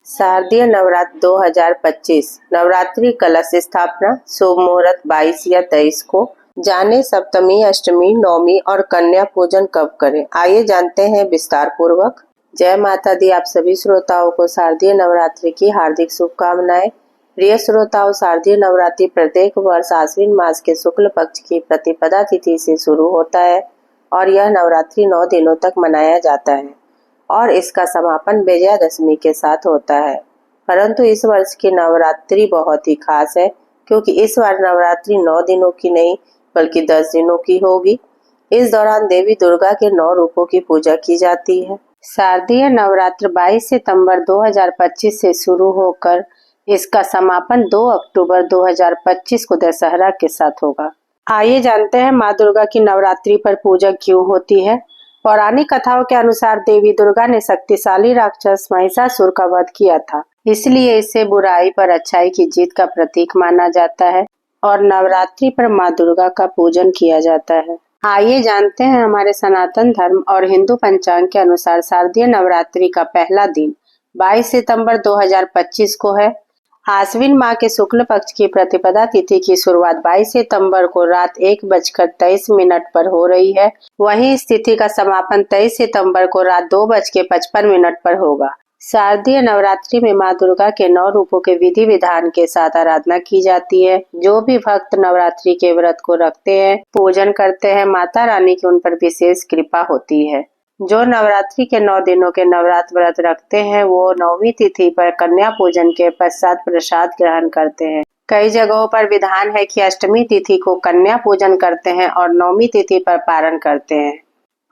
शारदीय नवरात्र 2025 नवरात्रि कलश स्थापना शुभ मुहूर्त 22 या 23 को। जाने सप्तमी, अष्टमी, नवमी और कन्या पूजन कब करें, आइए जानते हैं विस्तार पूर्वक। जय माता दी। आप सभी श्रोताओं को शारदीय नवरात्रि की हार्दिक शुभकामनाएं। प्रिय श्रोताओं, शारदीय नवरात्रि प्रत्येक वर्ष आश्विन मास के शुक्ल पक्ष की प्रतिपदा तिथि से शुरू होता है और यह नवरात्रि 9 दिनों तक मनाया जाता है और इसका समापन विजयादशमी के साथ होता है। परंतु इस वर्ष की नवरात्रि बहुत ही खास है क्योंकि इस बार नवरात्रि 9 दिनों की नहीं बल्कि 10 दिनों की होगी। इस दौरान देवी दुर्गा के 9 रूपों की पूजा की जाती है। शारदीय नवरात्र 22 सितंबर 2025 से शुरू होकर इसका समापन 2 अक्टूबर 2025 को दशहरा के साथ होगा। आइए जानते हैं माँ दुर्गा की नवरात्रि पर पूजा क्यों होती है। पौराणिक कथाओं के अनुसार देवी दुर्गा ने शक्तिशाली राक्षस महिषासुर का वध किया था, इसलिए इसे बुराई पर अच्छाई की जीत का प्रतीक माना जाता है और नवरात्रि पर माँ दुर्गा का पूजन किया जाता है। आइए जानते हैं हमारे सनातन धर्म और हिंदू पंचांग के अनुसार शारदीय नवरात्रि का पहला दिन 22 सितंबर 2025 को है। आश्विन माह के शुक्ल पक्ष की प्रतिपदा तिथि की शुरुआत 22 सितंबर को रात 1:23 पर हो रही है। वहीं इस तिथि का समापन 23 सितंबर को रात 2:55 पर होगा। शारदीय नवरात्रि में मां दुर्गा के 9 रूपों के विधि विधान के साथ आराधना की जाती है। जो भी भक्त नवरात्रि के व्रत को रखते हैं, पूजन करते हैं, माता रानी की उन पर विशेष कृपा होती है। जो नवरात्रि के 9 दिनों के नवरात्र व्रत रखते हैं वो 9वीं तिथि पर कन्या पूजन के पश्चात प्रसाद ग्रहण करते हैं। कई जगहों पर विधान है कि अष्टमी तिथि को कन्या पूजन करते हैं और 9वीं तिथि पर पारण करते हैं,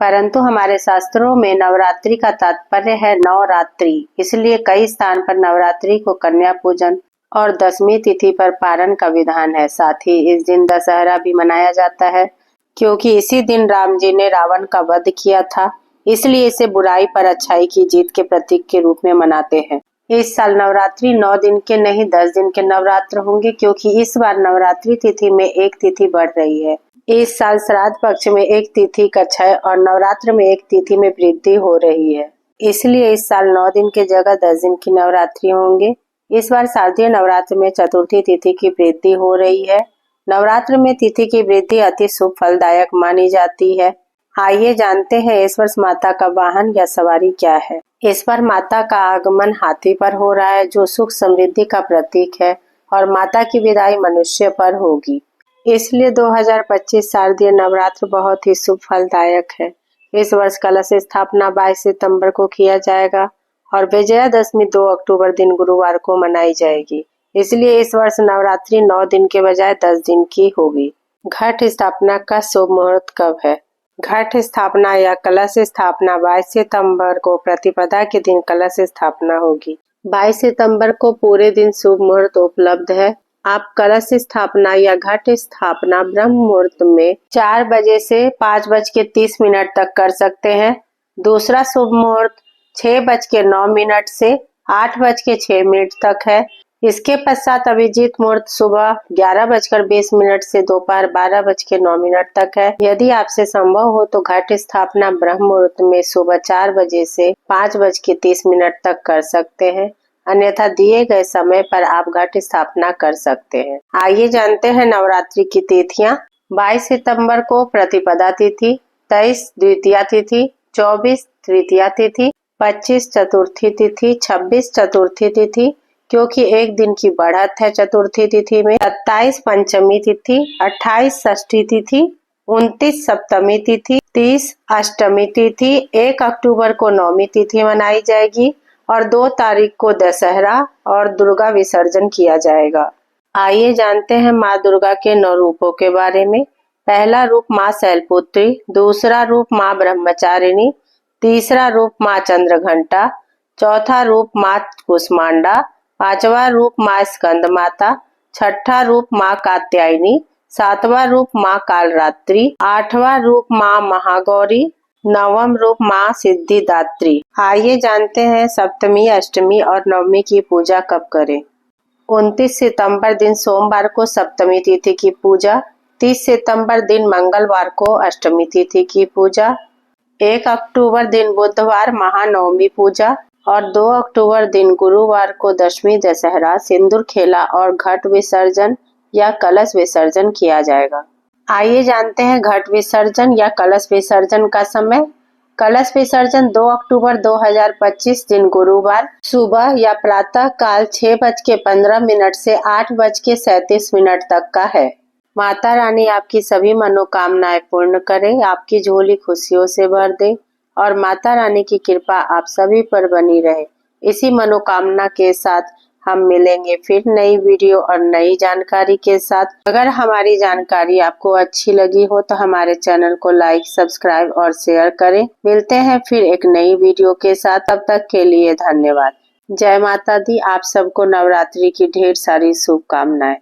परंतु हमारे शास्त्रों में नवरात्रि का तात्पर्य है नवरात्रि, इसलिए कई स्थान पर नवरात्रि को कन्या पूजन और 10वीं तिथि पर पारण का विधान है। साथ ही इस दिन दशहरा भी मनाया जाता है क्योंकि इसी दिन राम जी ने रावण का वध किया था, इसलिए इसे बुराई पर अच्छाई की जीत के प्रतीक के रूप में मनाते हैं। इस साल नवरात्रि 9 दिन के नहीं 10 दिन के नवरात्र होंगे क्योंकि इस बार नवरात्रि तिथि में एक तिथि बढ़ रही है। इस साल श्राद्ध पक्ष में एक तिथि का क्षय और नवरात्र में एक तिथि में वृद्धि हो रही है, इसलिए इस साल 9 दिन के जगह 10 दिन की नवरात्रि होंगे। इस बार शारदीय नवरात्र में चतुर्थी तिथि की वृद्धि हो रही है। नवरात्र में तिथि की वृद्धि अति शुभ फलदायक मानी जाती है। आइए जानते हैं इस वर्ष माता का वाहन या सवारी क्या है। इस बार माता का आगमन हाथी पर हो रहा है जो सुख समृद्धि का प्रतीक है और माता की विदाई मनुष्य पर होगी, इसलिए 2025 शारदीय नवरात्र बहुत ही शुभ फलदायक है। इस वर्ष कलश स्थापना 22 सितंबर को किया जाएगा और विजयादशमी 2 अक्टूबर दिन गुरुवार को मनाई जाएगी, इसलिए इस वर्ष नवरात्रि 9 दिन के बजाय 10 दिन की होगी। घट स्थापना का शुभ मुहूर्त कब है। घट स्थापना या कलश स्थापना 22 सितंबर को प्रतिपदा के दिन कलश स्थापना होगी। 22 सितंबर को पूरे दिन शुभ मुहूर्त उपलब्ध है। आप कलश स्थापना या घट स्थापना ब्रह्म मुहूर्त में 4 बजे से 5:30 तक कर सकते हैं। दूसरा शुभ मुहूर्त 6:09 से 8:06 तक है। इसके पश्चात अभिजीत मुहूर्त सुबह 11:20 से दोपहर 12:09 तक है। यदि आपसे संभव हो तो घट स्थापना ब्रह्म मुहूर्त में सुबह 4 बजे से 5:30 तक कर सकते हैं, अन्यथा दिए गए समय पर आप घट स्थापना कर सकते हैं। आइए जानते हैं नवरात्रि की तिथियां। 22 सितंबर को प्रतिपदा तिथि, 23 द्वितीया तिथि, 24 तृतीया तिथि, 25 चतुर्थी तिथि, 26 चतुर्थी तिथि क्योंकि एक दिन की बढ़त है चतुर्थी तिथि में, 27 पंचमी तिथि, 28 षष्ठी तिथि, 29 सप्तमी तिथि, 30 अष्टमी तिथि, 1 अक्टूबर को 9वीं तिथि मनाई जाएगी और 2 तारीख को दशहरा और दुर्गा विसर्जन किया जाएगा। आइए जानते हैं माँ दुर्गा के 9 रूपों के बारे में। पहला रूप माँ शैलपुत्री, दूसरा रूप माँ ब्रह्मचारिणी, तीसरा रूप माँ चंद्रघंटा, चौथा रूप माँ कुष्मांडा, 5वां रूप माँ स्कंद माता, 6ठा रूप माँ कात्यायनी, 7वां रूप माँ कालरात्रि, 8वां रूप माँ महागौरी, 9वां रूप माँ सिद्धिदात्री। आइए जानते हैं सप्तमी, अष्टमी और नवमी की पूजा कब करें। 29 सितंबर दिन सोमवार को सप्तमी तिथि की पूजा, 30 सितंबर दिन मंगलवार को अष्टमी तिथि की पूजा, 1 अक्टूबर दिन बुधवार महानवमी पूजा और 2 अक्टूबर दिन गुरुवार को दशमी दशहरा, सिंदूर खेला और घट विसर्जन या कलश विसर्जन किया जाएगा। आइए जानते हैं घट विसर्जन या कलश विसर्जन का समय। कलश विसर्जन 2 अक्टूबर 2025 दिन गुरुवार सुबह या प्रातः काल 6:15 से 8:37 तक का है। माता रानी आपकी सभी मनोकामनाएं पूर्ण करे, आपकी झोली खुशियों से भर दे और माता रानी की कृपा आप सभी पर बनी रहे। इसी मनोकामना के साथ हम मिलेंगे फिर नई वीडियो और नई जानकारी के साथ। अगर हमारी जानकारी आपको अच्छी लगी हो तो हमारे चैनल को लाइक, सब्सक्राइब और शेयर करें। मिलते हैं फिर एक नई वीडियो के साथ, तब तक के लिए धन्यवाद। जय माता दी। आप सबको नवरात्रि की ढेर सारी शुभकामनाएं।